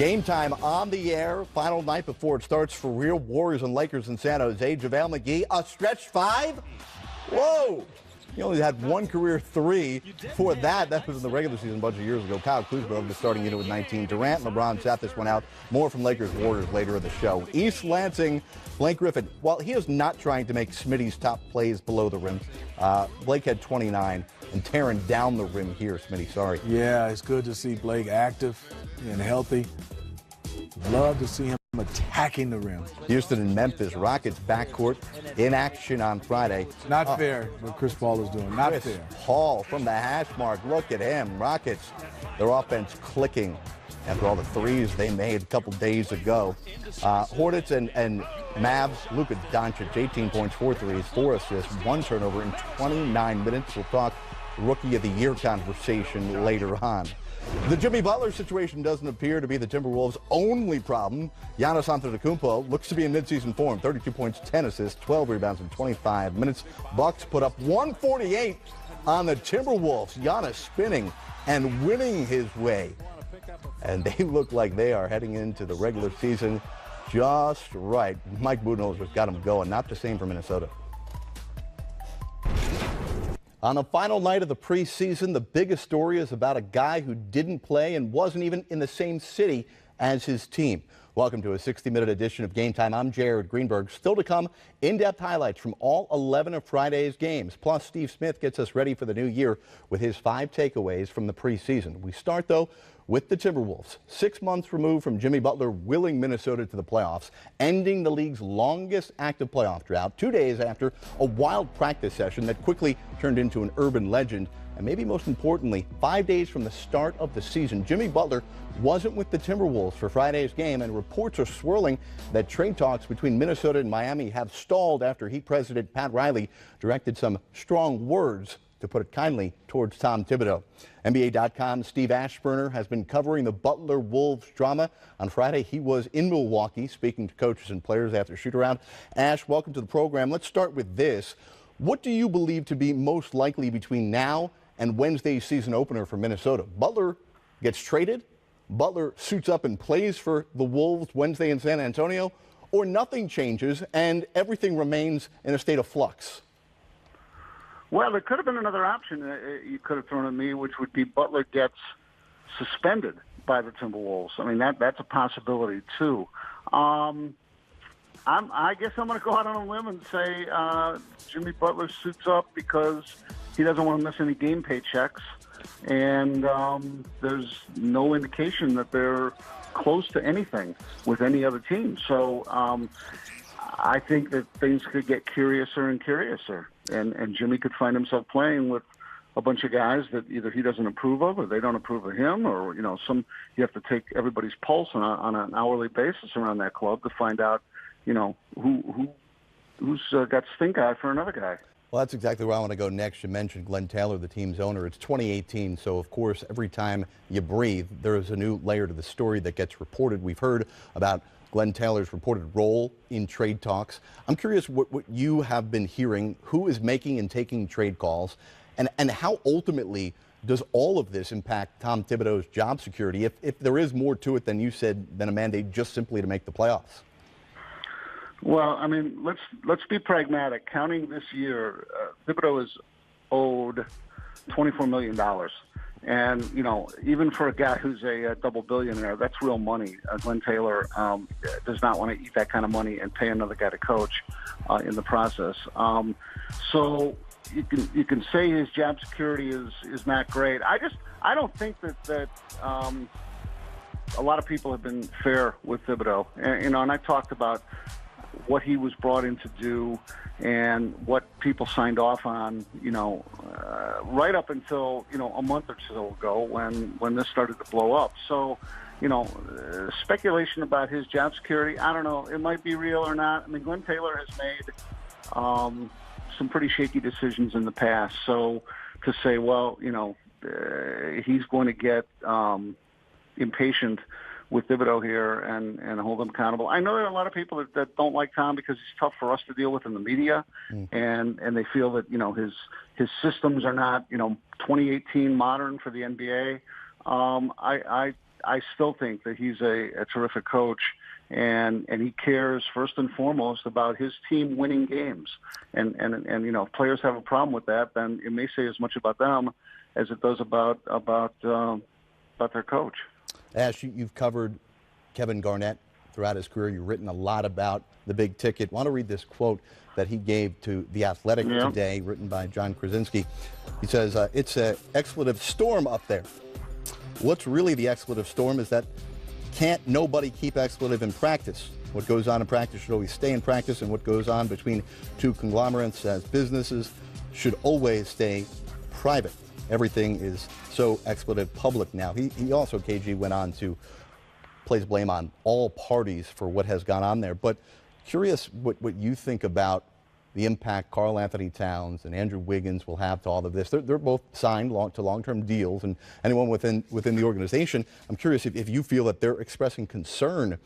Game time on the air. Final night before it starts for real. Warriors and Lakers in San Jose. JaVale McGee, a stretch five? Whoa! He only had one career three. Before that was in the regular season a bunch of years ago. Kyle Kuzma was starting unit with 19. Durant and LeBron sat this one out. More from Lakers Warriors later in the show. East Lansing, Blake Griffin. While he is not trying to make Smitty's top plays below the rim, Blake had 29 and tearing down the rim here, Smitty. Sorry. Yeah, it's good to see Blake active and healthy. Love to see him attacking the rim. Houston and Memphis Rockets backcourt in action on Friday. Not fair what Chris Paul is doing. Not Chris fair. Paul from the hash mark. Look at him. Rockets, their offense clicking after all the threes they made a couple days ago. Hornets and Mavs, Luka Doncic, 18 points, 4 threes, 4 assists, 1 turnover in 29 minutes. We'll talk Rookie of the Year conversation later on. The Jimmy Butler situation doesn't appear to be the Timberwolves' only problem. Giannis Antetokounmpo looks to be in midseason form. 32 points, 10 assists, 12 rebounds in 25 minutes. Bucks put up 148 on the Timberwolves. Giannis spinning and winning his way. And they look like they are heading into the regular season just right. Mike Budenholzer's got them going. Not the same for Minnesota. On the final night of the preseason, the biggest story is about a guy who didn't play and wasn't even in the same city as his team. Welcome to a 60-minute edition of Game Time. I'm Jared Greenberg. Still to come, in-depth highlights from all 11 of Friday's games. Plus, Steve Smith gets us ready for the new year with his 5 takeaways from the preseason. We start, though, with the Timberwolves. 6 months removed from Jimmy Butler willing Minnesota to the playoffs, ending the league's longest active playoff drought 2 days after a wild practice session that quickly turned into an urban legend. And maybe most importantly, 5 days from the start of the season, Jimmy Butler wasn't with the Timberwolves for Friday's game, and reports are swirling that trade talks between Minnesota and Miami have stalled after Heat President Pat Riley directed some strong words, to put it kindly, towards Tom Thibodeau. NBA.com's Steve Aschburner has been covering the Butler-Wolves drama. On Friday, he was in Milwaukee speaking to coaches and players after shoot-around. Ash, welcome to the program. Let's start with this. What do you believe to be most likely between now and Wednesday's season opener for Minnesota? Butler gets traded, Butler suits up and plays for the Wolves Wednesday in San Antonio, or nothing changes and everything remains in a state of flux? Well, there could have been another option you could have thrown at me, which would be Butler gets suspended by the Timberwolves. I mean, that's a possibility, too. I guess I'm going to go out on a limb and say Jimmy Butler suits up because he doesn't want to miss any game paychecks, and there's no indication that they're close to anything with any other team. So I think that things could get curiouser and curiouser, and Jimmy could find himself playing with a bunch of guys that either he doesn't approve of or they don't approve of him, or you have to take everybody's pulse on an hourly basis around that club to find out, who's got stink eye for another guy. Well, that's exactly where I want to go next. You mentioned Glenn Taylor, the team's owner. It's 2018, so of course, every time you breathe, there is a new layer to the story that gets reported. We've heard about Glenn Taylor's reported role in trade talks. I'm curious what you have been hearing, who is making and taking trade calls, and how ultimately does all of this impact Tom Thibodeau's job security, if there is more to it than you said, than a mandate just simply to make the playoffs? Well, I mean, let's be pragmatic. Counting this year, Thibodeau is owed $24 million. And, even for a guy who's a double billionaire, that's real money. Glenn Taylor does not want to eat that kind of money and pay another guy to coach in the process. So you can say his job security is not great. I don't think that a lot of people have been fair with Thibodeau. And I talked about what he was brought in to do and what people signed off on, right up until, a month or so ago when this started to blow up. So, speculation about his job security, I don't know. It might be real or not. I mean, Glenn Taylor has made some pretty shaky decisions in the past. So to say, well, he's going to get impatient with Thibodeau here and hold him accountable. I know there are a lot of people that don't like Tom because he's tough for us to deal with in the media, and they feel that his systems are not 2018 modern for the NBA. I I still think that he's a terrific coach, and he cares first and foremost about his team winning games. And if players have a problem with that, then it may say as much about them as it does about their coach. Ash, you've covered Kevin Garnett throughout his career. You've written a lot about the big ticket. I want to read this quote that he gave to The Athletic today, written by John Krasinski. He says, it's an expletive storm up there. What's really the expletive storm is that can't nobody keep expletive in practice. What goes on in practice should always stay in practice, and what goes on between two conglomerates as businesses should always stay private. Everything is so expletive public now. He also, KG, went on to place blame on all parties for what has gone on there. But curious what you think about the impact Karl Anthony Towns and Andrew Wiggins will have to all of this. They're both signed to long-term deals, and anyone within the organization, I'm curious if you feel that they're expressing concern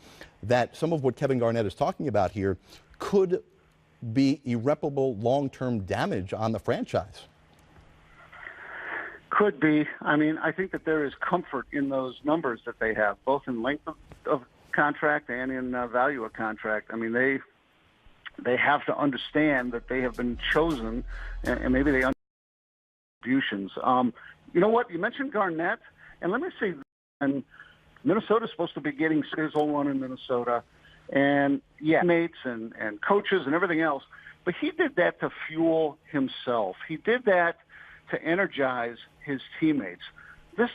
that some of what Kevin Garnett is talking about here could be irreparable long-term damage on the franchise. Could be. I mean, I think that there is comfort in those numbers that they have, both in length of contract and in value of contract. I mean, they have to understand that they have been chosen, and maybe they contributions. You know what? You mentioned Garnett, and let me say, and Minnesota's supposed to be getting his whole run in Minnesota, and mates and coaches and everything else, but he did that to fuel himself. He did that to energize his teammates. This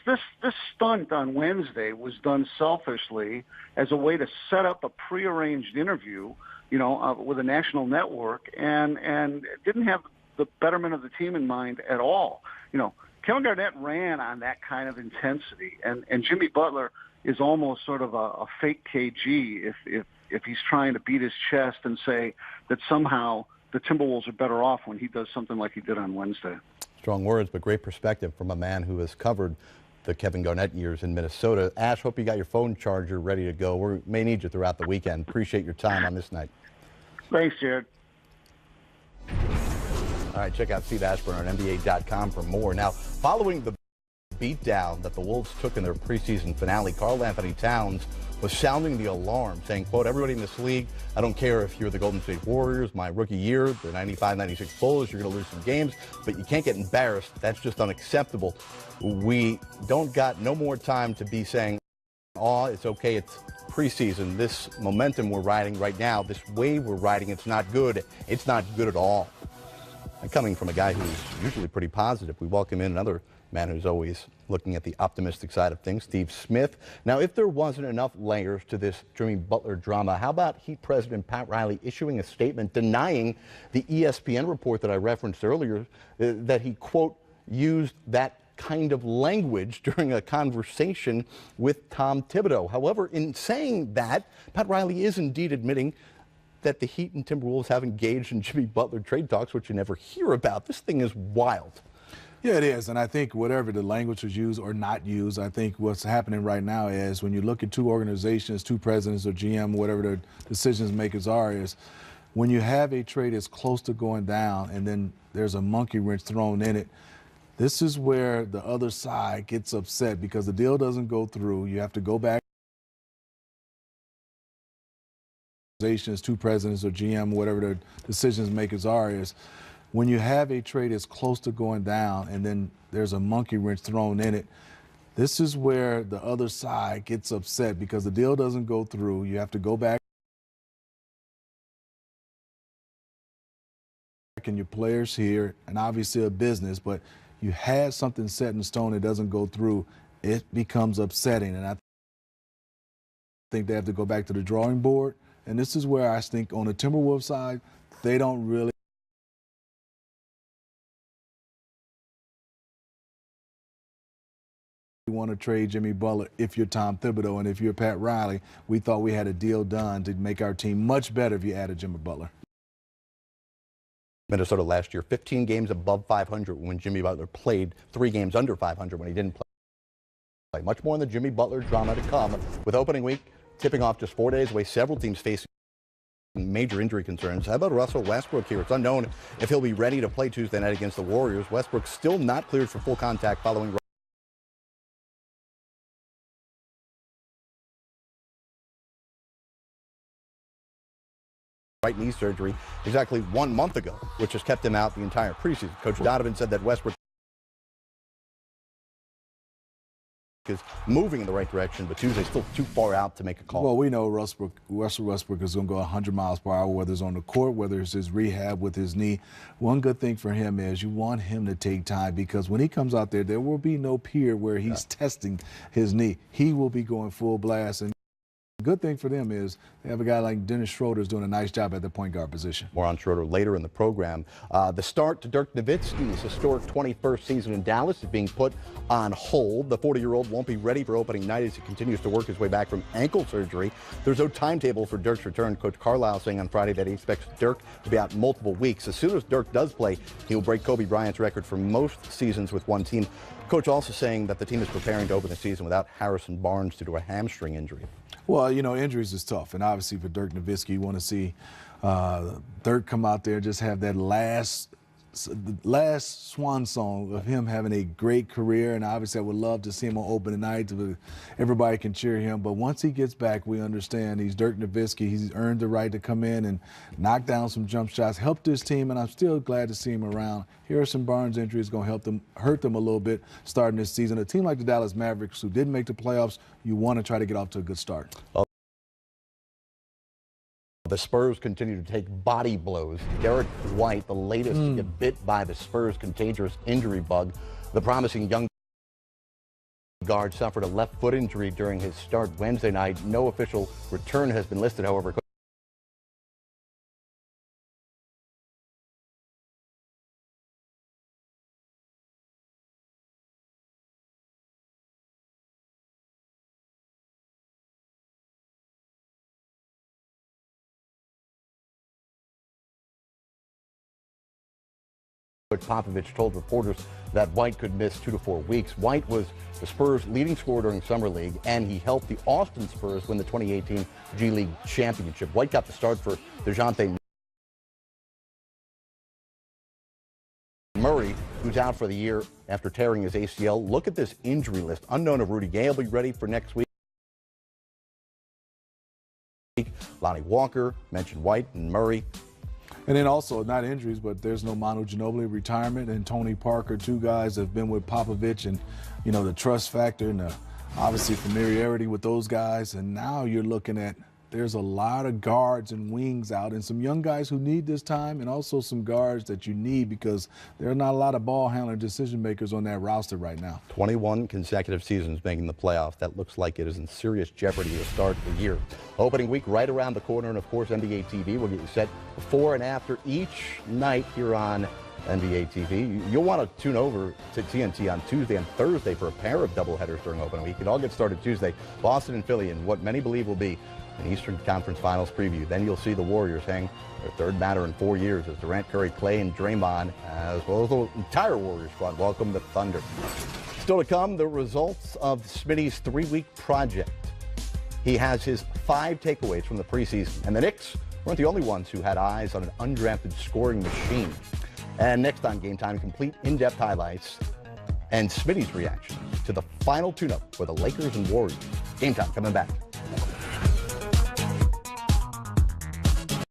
stunt on Wednesday was done selfishly as a way to set up a prearranged interview, with a national network, and didn't have the betterment of the team in mind at all. Kevin Garnett ran on that kind of intensity, and Jimmy Butler is almost sort of a fake KG if he's trying to beat his chest and say that somehow the Timberwolves are better off when he does something like he did on Wednesday. Strong words, but great perspective from a man who has covered the Kevin Garnett years in Minnesota. Ash, hope you got your phone charger ready to go. We may need you throughout the weekend. Appreciate your time on this night. Thanks, Jared. All right, check out Steve Aschburner on NBA.com for more. Now, following the beatdown that the Wolves took in their preseason finale, Karl Anthony Towns was sounding the alarm, saying, quote, everybody in this league, I don't care if you're the Golden State Warriors, my rookie year, the 95-96 Bulls, you're going to lose some games, but you can't get embarrassed. That's just unacceptable. We don't got no more time to be saying, oh, it's okay, it's preseason. This momentum we're riding right now, this wave we're riding, it's not good. It's not good at all. And coming from a guy who's usually pretty positive, we welcome in another man who's always looking at the optimistic side of things, Steve Smith. Now, if there wasn't enough layers to this Jimmy Butler drama, how about Heat President Pat Riley issuing a statement denying the ESPN report that I referenced earlier, that he, quote, used that kind of language during a conversation with Tom Thibodeau. However, in saying that, Pat Riley is indeed admitting that the Heat and Timberwolves have engaged in Jimmy Butler trade talks, which you never hear about. This thing is wild. Yeah, it is, and I think whatever the language was used or not used, I think what's happening right now is when you look at two organizations, two presidents or GM, whatever the decisions makers are, is when you have a trade that's close to going down and then there's a monkey wrench thrown in it, this is where the other side gets upset because the deal doesn't go through. You have to go back. Two presidents or GM, whatever the decisions makers are, is when you have a trade that's close to going down and then there's a monkey wrench thrown in it, this is where the other side gets upset because the deal doesn't go through. You have to go back and your players here, and obviously a business, but you had something set in stone that doesn't go through, it becomes upsetting. And I think they have to go back to the drawing board. And this is where I think on the Timberwolves side, they don't really want to trade Jimmy Butler if you're Tom Thibodeau, and if you're Pat Riley. We thought we had a deal done to make our team much better if you added Jimmy Butler. Minnesota last year, 15 games above 500 when Jimmy Butler played, 3 games under 500 when he didn't play. Much more on the Jimmy Butler drama to come, with opening week tipping off just 4 days away. Several teams facing major injury concerns. How about Russell Westbrook here? It's unknown if he'll be ready to play Tuesday night against the Warriors. Westbrook still not cleared for full contact following right knee surgery exactly 1 month ago, which has kept him out the entire preseason. Coach Donovan said that Westbrook is moving in the right direction, but Tuesday's still too far out to make a call. Well, we know Russell Westbrook is going to go 100 miles per hour, whether it's on the court, whether it's his rehab with his knee. One good thing for him is you want him to take time, because when he comes out there, there will be no period where he's testing his knee. He will be going full blast. And the good thing for them is they have a guy like Dennis Schroeder's doing a nice job at the point guard position. More on Schroeder later in the program. The start to Dirk Nowitzki's historic 21st season in Dallas is being put on hold. The 40-year-old won't be ready for opening night as he continues to work his way back from ankle surgery. There's no timetable for Dirk's return. Coach Carlisle saying on Friday that he expects Dirk to be out multiple weeks. As soon as Dirk does play, he will break Kobe Bryant's record for most seasons with one team. Coach also saying that the team is preparing to open the season without Harrison Barnes due to a hamstring injury. Well, you know, injuries is tough, and obviously for Dirk Nowitzki, you want to see Dirk come out there and just have that last swan song of him having a great career. And obviously I would love to see him on opening night. Everybody can cheer him, but once he gets back, we understand he's Dirk Nowitzki. He's earned the right to come in and knock down some jump shots, help this team, and I'm still glad to see him around. Harrison Barnes' injury is going to hurt them a little bit starting this season. A team like the Dallas Mavericks, who didn't make the playoffs, you want to try to get off to a good start. The Spurs continue to take body blows. Derek White, the latest to get bit by the Spurs' contagious injury bug. The promising young guard suffered a left foot injury during his start Wednesday night. No official return has been listed, however. Popovich told reporters that White could miss 2 to 4 weeks. White was the Spurs' leading scorer during Summer League, and he helped the Austin Spurs win the 2018 G League Championship. White got the start for DeJounte Murray, who's out for the year after tearing his ACL. Look at this injury list. Unknown if Rudy Gay will be ready for next week. Lonnie Walker, mentioned White and Murray. And then also, not injuries, but there's no Manu Ginobili retirement, and Tony Parker, two guys that have been with Popovich, and, you know, the trust factor and the, obviously, familiarity with those guys. And now you're looking at, there's a lot of guards and wings out, and some young guys who need this time, and also some guards that you need, because there are not a lot of ball handler decision makers on that roster right now. 21 consecutive seasons making the playoffs. That looks like it is in serious jeopardy to start the year. Opening week right around the corner, and of course NBA TV will get you set before and after each night here on NBA TV. You'll want to tune over to TNT on Tuesday and Thursday for a pair of doubleheaders during opening week. It all gets started Tuesday. Boston and Philly in what many believe will be an Eastern Conference Finals preview. Then you'll see the Warriors hang their third banner in 4 years as Durant, Curry, Clay, and Draymond, as well as the entire Warriors squad, welcome the Thunder. Still to come, the results of Smitty's 3-week project. He has his 5 takeaways from the preseason, and the Knicks weren't the only ones who had eyes on an undrafted scoring machine. And next on Game Time, complete in-depth highlights and Smitty's reaction to the final tune-up for the Lakers and Warriors. Game Time coming back.